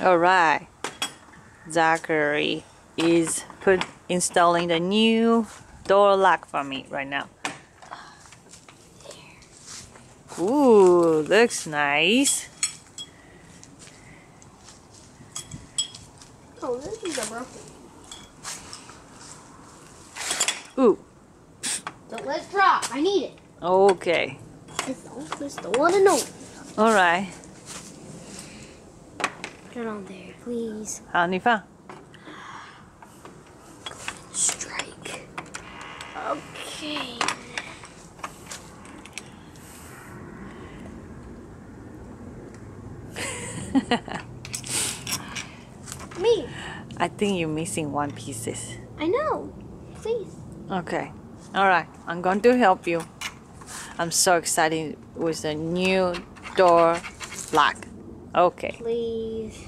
Alright. Zachary is installing the new door lock for me right now. Ooh, looks nice. Oh, this is a broken. Ooh. Don't let it drop. I need it. Okay. It's the one and only. Alright. Put it on there, please. 好，你放。 Strike. Okay. Me. I think you're missing one pieces. I know. Please. Okay. Alright, I'm going to help you. I'm so excited with the new door lock. Okay. Please.